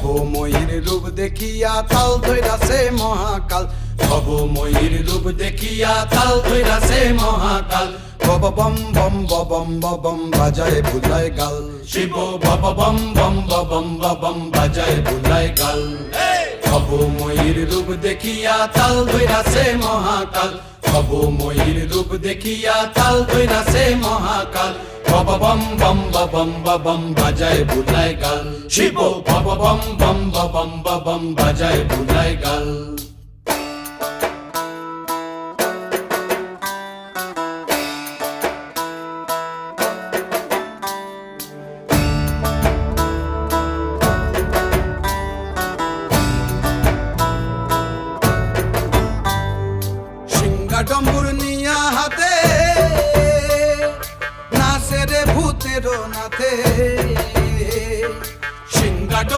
ভবময়ীর রূপ দেখিয়া তাল ধইরাছে মহাকাল, ভবময়ীর রূপ দেখিয়া তাল ধইরাছে মহাকাল। বব বম বম বম বম বাজায় বুলায় গাল, শিব বব বম বম বম বম বাজায় বুলায় গাল। ভবময়ীর রূপ দেখিয়া তাল ধইরাছে মহাকাল, ভবময়ীর রূপ দেখিয়া তাল ধইরাছে মহাকাল। বব বম বম বম বাজায় বুলায় গাল, শিব বব বম বম বম বাজায় বুলায় গাল।